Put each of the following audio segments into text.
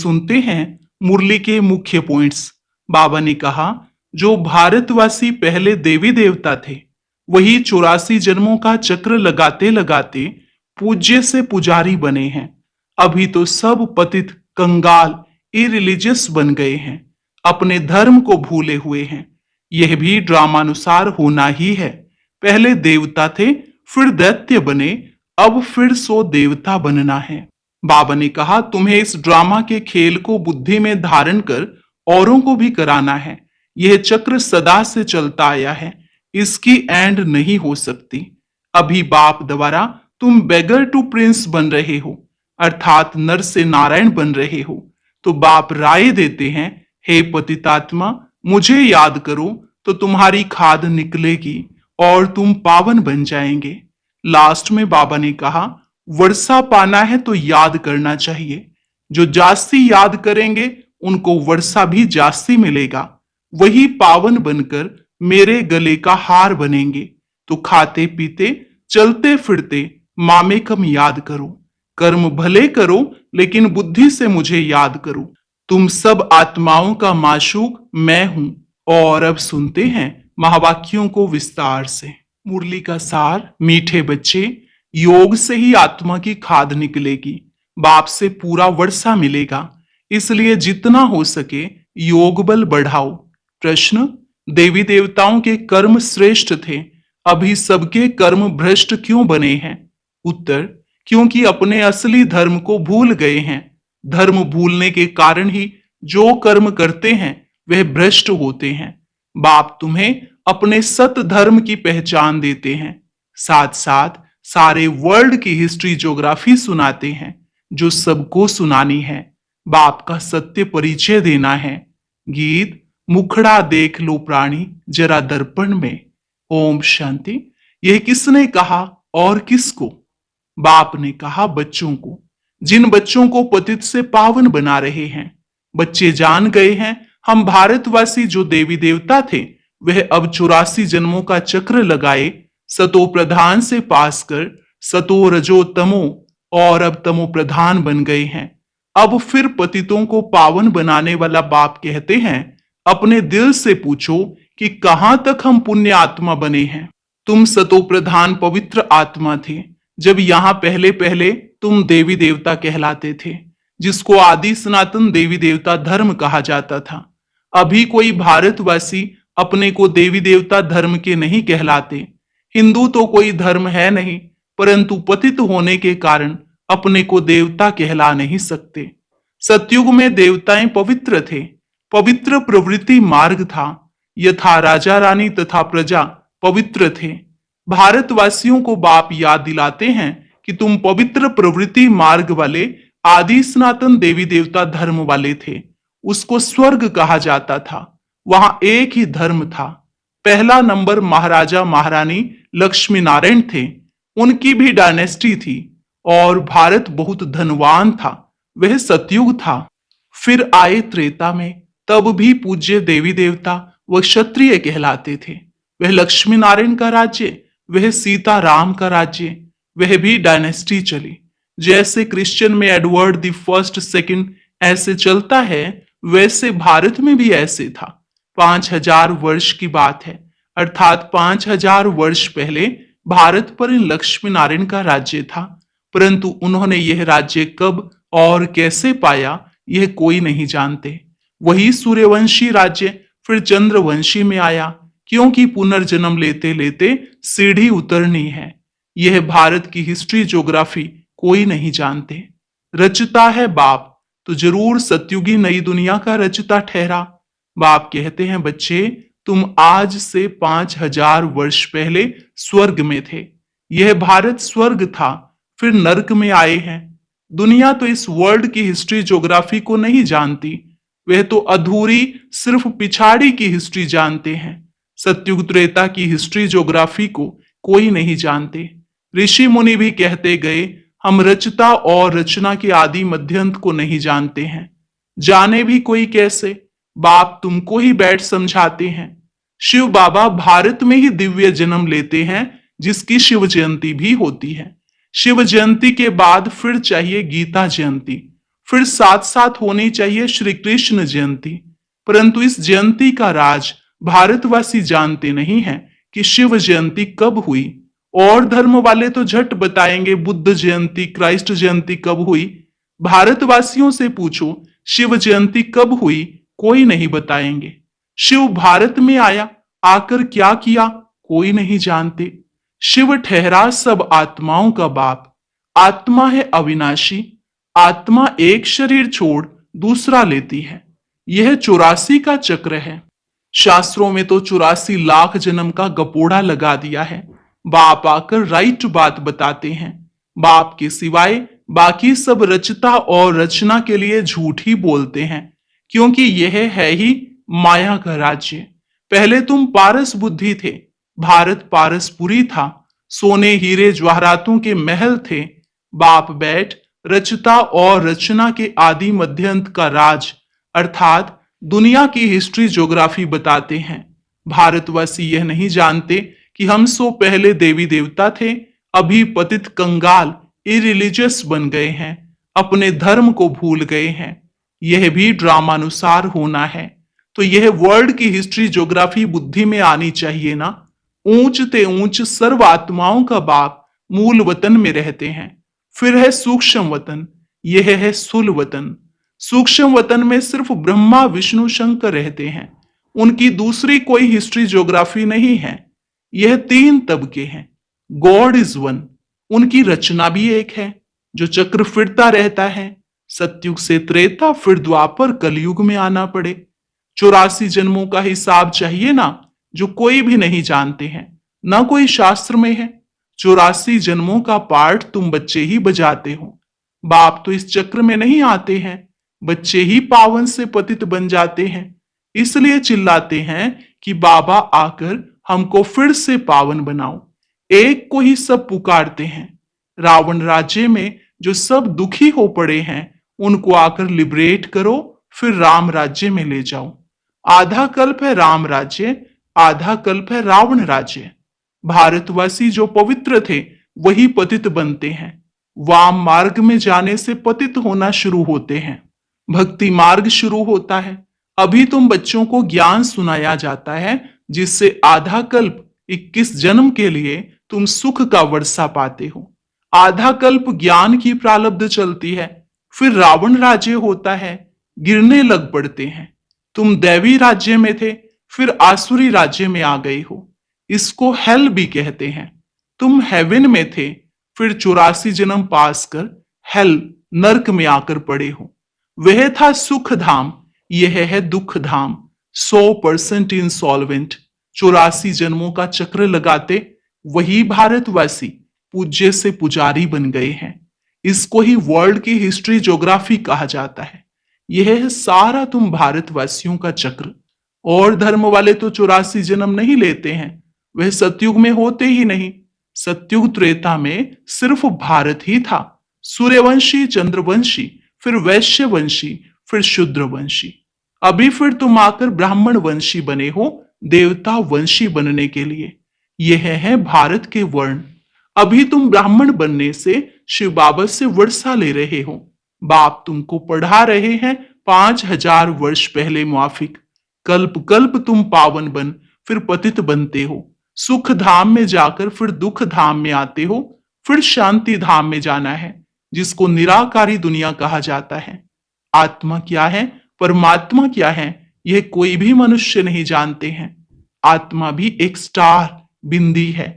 सुनते हैं मुरली के मुख्य पॉइंट्स। बाबा ने कहा, जो भारतवासी पहले देवी देवता थे वही 84 जन्मों का चक्र लगाते लगाते पूज्य से पुजारी बने हैं। अभी तो सब पतित कंगाल इरिलीजियस बन गए हैं, अपने धर्म को भूले हुए हैं। यह भी ड्रामानुसार होना ही है। पहले देवता थे, फिर दैत्य बने, अब फिर सो देवता बनना है। बाबा ने कहा, तुम्हें इस ड्रामा के खेल को बुद्धि में धारण कर औरों को भी कराना है। यह चक्र सदा से चलता आया है, इसकी एंड नहीं हो सकती। अभी बाप द्वारा तुम बेगर टू प्रिंस बन रहे हो, अर्थात नर से नारायण बन रहे हो। तो बाप राय देते हैं, हे पतितात्मा, मुझे याद करो तो तुम्हारी खाद निकलेगी और तुम पावन बन जाएंगे। लास्ट में बाबा ने कहा, वर्षा पाना है तो याद करना चाहिए। जो जास्ती याद करेंगे उनको वर्षा भी जास्ती मिलेगा। वही पावन बनकर मेरे गले का हार बनेंगे। तो खाते पीते चलते फिरते मामे कम याद करो। कर्म भले करो लेकिन बुद्धि से मुझे याद करो। तुम सब आत्माओं का माशूक मैं हूं। और अब सुनते हैं महावाक्यों को विस्तार से। मुरली का सार। मीठे बच्चे, योग से ही आत्मा की खाद निकलेगी, बाप से पूरा वर्षा मिलेगा। इसलिए जितना हो सके योग बल बढ़ाओ। प्रश्न, देवी देवताओं के कर्म श्रेष्ठ थे, अभी सबके कर्म भ्रष्ट क्यों बने हैं? उत्तर, क्योंकि अपने असली धर्म को भूल गए हैं। धर्म भूलने के कारण ही जो कर्म करते हैं वह भ्रष्ट होते हैं। बाप तुम्हें अपने सत धर्म की पहचान देते हैं, साथ साथ सारे वर्ल्ड की हिस्ट्री ज्योग्राफी सुनाते हैं जो सबको सुनानी है। बाप का सत्य परिचय देना है। गीत, मुखड़ा देख लो प्राणी जरा दर्पण में। ओम शांति। यह किसने कहा और किसको? बाप ने कहा बच्चों को, जिन बच्चों को पतित से पावन बना रहे हैं। बच्चे जान गए हैं हम भारतवासी जो देवी देवता थे वह अब 84 जन्मों का चक्र लगाए सतो प्रधान से पास कर सतो रजो तमो और अब तमो प्रधान बन गए हैं। अब फिर पतितों को पावन बनाने वाला बाप कहते हैं, अपने दिल से पूछो कि कहां तक हम पुण्य आत्मा बने हैं। तुम सतो प्रधान पवित्र आत्मा थे जब यहां पहले पहले तुम देवी देवता कहलाते थे, जिसको आदि सनातन देवी देवता धर्म कहा जाता था। अभी कोई भारतवासी अपने को देवी देवता धर्म के नहीं कहलाते। हिंदू तो कोई धर्म है नहीं, परंतु पतित होने के कारण अपने को देवता कहला नहीं सकते। सतयुग में देवताएं पवित्र थे, पवित्र प्रवृत्ति मार्ग था। यथा राजा रानी तथा प्रजा पवित्र थे। भारतवासियों को बाप याद दिलाते हैं कि तुम पवित्र प्रवृत्ति मार्ग वाले आदि सनातन देवी देवता धर्म वाले थे। उसको स्वर्ग कहा जाता था। वहां एक ही धर्म था। पहला नंबर महाराजा महारानी लक्ष्मी नारायण थे, उनकी भी डायनेस्टी थी और भारत बहुत धनवान था। वह सतयुग था। फिर आए त्रेता में, तब भी पूज्य देवी देवता व क्षत्रिय कहलाते थे। वह लक्ष्मी नारायण का राज्य, वह सीता राम का राज्य, वह भी डायनेस्टी चली। जैसे क्रिश्चियन में एडवर्ड द फर्स्ट सेकंड ऐसे चलता है, वैसे भारत में भी ऐसे था। 5000 वर्ष की बात है, अर्थात 5000 वर्ष पहले भारत पर इन लक्ष्मी नारायण का राज्य था। परंतु उन्होंने यह राज्य कब और कैसे पाया यह कोई नहीं जानते। वही सूर्यवंशी राज्य फिर चंद्रवंशी में आया, क्योंकि पुनर्जन्म लेते लेते सीढ़ी उतरनी है। यह भारत की हिस्ट्री ज्योग्राफी कोई नहीं जानते। रचता है बाप, तो जरूर सतयुगी नई दुनिया का रचता ठहरा। बाप कहते हैं, बच्चे तुम आज से 5000 वर्ष पहले स्वर्ग में थे। यह भारत स्वर्ग था, फिर नर्क में आए हैं। दुनिया तो इस वर्ल्ड की हिस्ट्री ज्योग्राफी को नहीं जानती, वह तो अधूरी सिर्फ पिछाड़ी की हिस्ट्री जानते हैं। सतयुग त्रेता की हिस्ट्री ज्योग्राफी को कोई नहीं जानते। ऋषि मुनि भी कहते गए, हम रचता और रचना के आदि मध्यंत को नहीं जानते हैं। जाने भी कोई कैसे? बाप तुमको ही बैठ समझाते हैं। शिव बाबा भारत में ही दिव्य जन्म लेते हैं, जिसकी शिव जयंती भी होती है। शिव जयंती के बाद फिर चाहिए गीता जयंती, फिर साथ साथ होनी चाहिए श्री कृष्ण जयंती। परंतु इस जयंती का राज भारतवासी जानते नहीं हैं कि शिव जयंती कब हुई। और धर्म वाले तो झट बताएंगे बुद्ध जयंती, क्राइस्ट जयंती कब हुई। भारतवासियों से पूछो शिव जयंती कब हुई, कोई नहीं बताएंगे। शिव भारत में आया, आकर क्या किया, कोई नहीं जानते। शिव ठहरा सब आत्माओं का बाप। आत्मा है अविनाशी। आत्मा एक शरीर छोड़ दूसरा लेती है। यह 84 का चक्र है। शास्त्रों में तो 84 लाख जन्म का गपोड़ा लगा दिया है। बाप आकर राइट बात बताते हैं। बाप के सिवाय बाकी सब रचता और रचना के लिए झूठ ही बोलते हैं, क्योंकि यह है ही माया का राज्य। पहले तुम पारस बुद्धि थे, भारत पारसपुरी था, सोने हीरे जवाहरातों के महल थे। बाप बैठ रचता और रचना के आदि मध्यंत का राज अर्थात दुनिया की हिस्ट्री ज्योग्राफी बताते हैं। भारतवासी यह नहीं जानते कि हम सो पहले देवी देवता थे, अभी पतित कंगाल इरिलीजियस बन गए हैं, अपने धर्म को भूल गए हैं। यह भी ड्रामानुसार होना है, तो यह वर्ल्ड की हिस्ट्री ज्योग्राफी बुद्धि में आनी चाहिए ना। ऊंच ते ऊंच सर्व आत्माओं का बाप मूल वतन में रहते हैं। फिर है सूक्ष्म वतन, यह है स्थूल वतन। सूक्ष्म वतन में सिर्फ ब्रह्मा विष्णु शंकर रहते हैं, उनकी दूसरी कोई हिस्ट्री ज्योग्राफी नहीं है। यह 3 तबके हैं। गॉड इज वन, उनकी रचना भी एक है, जो चक्र फिरता रहता है। सतयुग से त्रेता, फिर द्वापर, कलयुग में आना पड़े। 84 जन्मों का हिसाब चाहिए ना, जो कोई भी नहीं जानते हैं, ना कोई शास्त्र में है। 84 जन्मों का पाठ तुम बच्चे ही बजाते हो। बाप तो इस चक्र में नहीं आते हैं, बच्चे ही पावन से पतित बन जाते हैं। इसलिए चिल्लाते हैं कि बाबा आकर हमको फिर से पावन बनाओ। एक को ही सब पुकारते हैं। रावण राज्य में जो सब दुखी हो पड़े हैं, उनको आकर लिबरेट करो, फिर राम राज्य में ले जाओ। आधा कल्प है राम राज्य, आधा कल्प है रावण राज्य। भारतवासी जो पवित्र थे वही पतित बनते हैं। वाम मार्ग में जाने से पतित होना शुरू होते हैं, भक्ति मार्ग शुरू होता है। अभी तुम बच्चों को ज्ञान सुनाया जाता है, जिससे आधा कल्प 21 जन्म के लिए तुम सुख का वर्षा पाते हो। आधा कल्प ज्ञान की प्रारब्ध चलती है, फिर रावण राज्य होता है, गिरने लग पड़ते हैं। तुम दैवी राज्य में थे, फिर आसुरी राज्य में आ गए हो, इसको हेल भी कहते हैं। तुम हेवन में थे, फिर 84 जन्म पास कर हेल नरक में आकर पड़े हो। वह था सुख धाम, यह है दुख धाम। 100% इंसॉल्वेंट। 84 जन्मों का चक्र लगाते वही भारतवासी पूज्य से पुजारी बन गए हैं। इसको ही वर्ल्ड की हिस्ट्री ज्योग्राफी कहा जाता है। यह है सारा तुम भारतवासियों का चक्र। और धर्म वाले तो 84 जन्म नहीं लेते हैं, वह सतयुग में होते ही नहीं। सतयुग त्रेता में सिर्फ भारत ही था। सूर्यवंशी, चंद्रवंशी, फिर वैश्यवंशी, फिर शूद्रवंशी। अभी फिर तुम आकर ब्राह्मण वंशी बने हो, देवता वंशी बनने के लिए। यह है भारत के वर्ण। अभी तुम ब्राह्मण बनने से शिव बाबा से वर्षा ले रहे हो। बाप तुमको पढ़ा रहे हैं 5000 वर्ष पहले मुआफिक। कल्प कल्प तुम पावन बन फिर पतित बनते हो। सुख धाम में जाकर फिर दुख धाम में आते हो, फिर शांति धाम में जाना है, जिसको निराकारी दुनिया कहा जाता है। आत्मा क्या है, परमात्मा क्या है, यह कोई भी मनुष्य नहीं जानते हैं। आत्मा भी एक स्टार बिंदी है।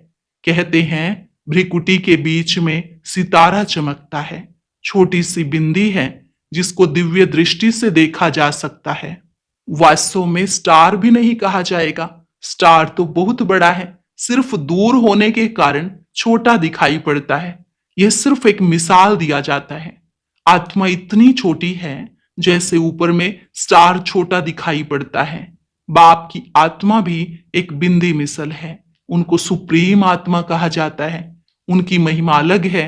कहते हैं भ्रिकुटी के बीच में सितारा चमकता है। छोटी सी बिंदी है, जिसको दिव्य दृष्टि से देखा जा सकता है। वास्तव में स्टार भी नहीं कहा जाएगा, स्टार तो बहुत बड़ा है, सिर्फ दूर होने के कारण छोटा दिखाई पड़ता है। यह सिर्फ एक मिसाल दिया जाता है। आत्मा इतनी छोटी है जैसे ऊपर में स्टार छोटा दिखाई पड़ता है। बाप की आत्मा भी एक बिंदी मिसल है। उनको सुप्रीम आत्मा कहा जाता है। उनकी महिमा अलग है।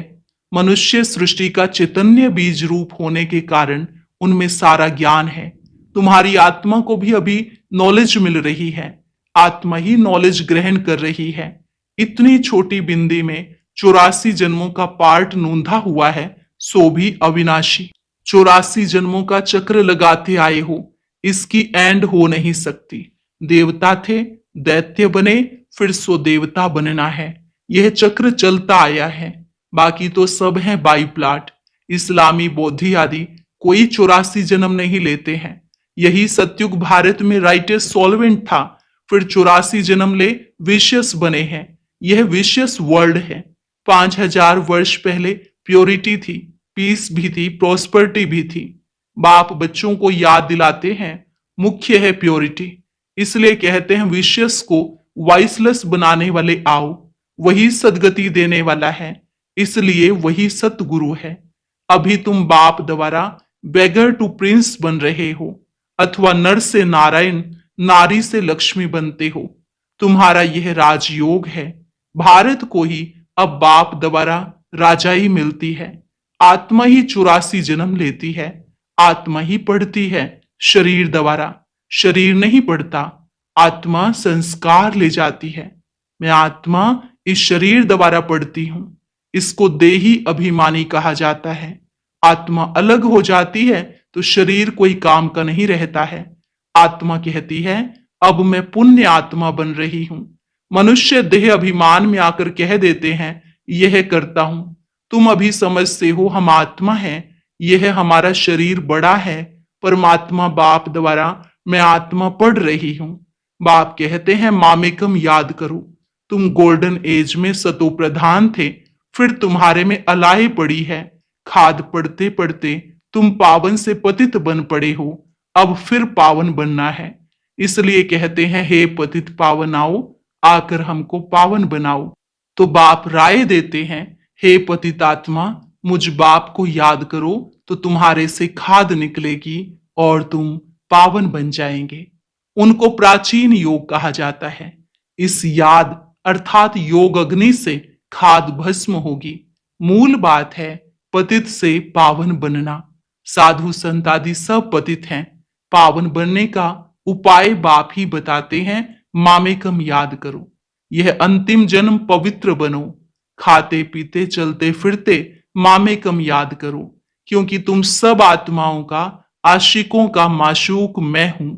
मनुष्य सृष्टि का चैतन्य बीज रूप होने के कारण उनमें सारा ज्ञान है। तुम्हारी आत्मा को भी अभी नॉलेज मिल रही है। आत्मा ही नॉलेज ग्रहण कर रही है। इतनी छोटी बिंदी में 84 जन्मों का पार्ट नूंधा हुआ है, सो भी अविनाशी। 84 जन्मों का चक्र लगाते आए हो, इसकी एंड हो नहीं सकती। देवता थे, दैत्य बने, फिर सो देवता बनना है। यह चक्र चलता आया है। बाकी तो सब है बाई प्लाट। इस्लामी, बौद्धि आदि कोई 84 जन्म नहीं लेते हैं। यही सतयुग भारत में राइटर्स सॉल्वेंट था, फिर 84 जन्म ले विशियस बने हैं। यह विशियस वर्ल्ड है। 5000 वर्ष पहले प्योरिटी थी, पीस भी थी, प्रॉस्पेरिटी भी थी। बाप बच्चों को याद दिलाते हैं, मुख्य है प्योरिटी। इसलिए कहते हैं विशियस को वाइसलेस बनाने वाले आओ, वही सदगति देने वाला है। इसलिए वही सतगुरु है। अभी तुम बाप द्वारा बेगर टू प्रिंस बन रहे हो, अथवा नर से नारायण, नारी से लक्ष्मी बनते हो। तुम्हारा यह राजयोग है। भारत को ही अब बाप द्वारा राजाई मिलती है। आत्मा ही 84 जन्म लेती है। आत्मा ही पढ़ती है शरीर द्वारा, शरीर नहीं पढ़ता। आत्मा संस्कार ले जाती है। मैं आत्मा इस शरीर द्वारा पढ़ती हूं। इसको देही अभिमानी कहा जाता है। आत्मा अलग हो जाती है तो शरीर कोई काम का नहीं रहता है। आत्मा कहती है अब मैं पुण्य आत्मा बन रही हूं। मनुष्य देह अभिमान में आकर कह देते हैं यह करता हूं। तुम अभी समझते हो हम आत्मा हैं, यह हमारा शरीर बड़ा है। परमात्मा बाप द्वारा मैं आत्मा पढ़ रही हूं। बाप कहते हैं मामेकम याद करो। तुम गोल्डन एज में सतो प्रधान थे, फिर तुम्हारे में अलाई पड़ी है। खाद पढ़ते पढ़ते तुम पावन से पतित बन पड़े हो। अब फिर पावन बनना है। इसलिए कहते हैं हे पतित पावन आओ, आकर हमको पावन बनाओ। तो बाप राय देते हैं हे पतितात्मा, मुझ बाप को याद करो तो तुम्हारे से खाद निकलेगी और तुम पावन बन जाएंगे। उनको प्राचीन योग कहा जाता है। इस याद अर्थात योग अग्नि से खाद भस्म होगी। मूल बात है पतित से पावन बनना। साधु संत आदि सब पतित हैं। पावन बनने का उपाय बाप ही बताते हैं। मामेकम याद करो। यह अंतिम जन्म पवित्र बनो। खाते पीते चलते फिरते मामेकम याद करो, क्योंकि तुम सब आत्माओं का, आशिकों का माशूक मैं हूं।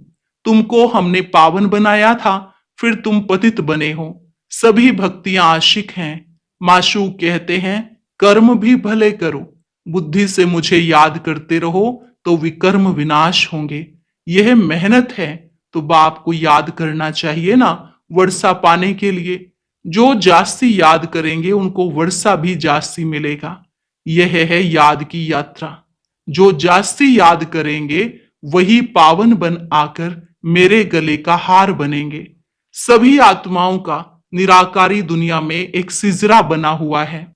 तुमको हमने पावन बनाया था, फिर तुम पतित बने हो। सभी भक्तियां आशिक हैं। माशूक कहते हैं कर्म भी भले करो, बुद्धि से मुझे याद करते रहो तो विकर्म विनाश होंगे। यह मेहनत है तो बाप को याद करना चाहिए ना, वर्षा पाने के लिए। जो जास्ती याद करेंगे उनको वर्षा भी जास्ती मिलेगा। यह है याद की यात्रा। जो जास्ती याद करेंगे वही पावन बन आकर मेरे गले का हार बनेंगे। सभी आत्माओं का निराकारी दुनिया में एक सिजरा बना हुआ है।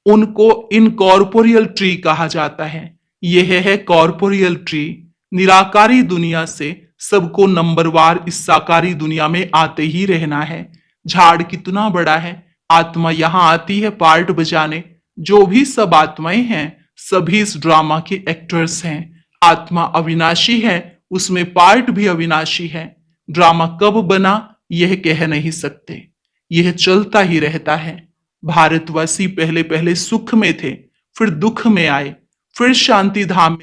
उनको इनकॉर्पोरियल ट्री कहा जाता है। यह है कॉर्पोरियल ट्री। निराकारी दुनिया से सबको नंबरवार इस साकारी दुनिया में आते ही रहना है। झाड़ कितना बड़ा है, आत्मा यहां आती है पार्ट बजाने। जो भी सब आत्माएं हैं सभी इस ड्रामा के एक्टर्स हैं। आत्मा अविनाशी है, उसमें पार्ट भी अविनाशी है। ड्रामा कब बना यह कह नहीं सकते, यह चलता ही रहता है। भारतवासी पहले पहले सुख में थे, फिर दुख में आए, फिर शांति धाम में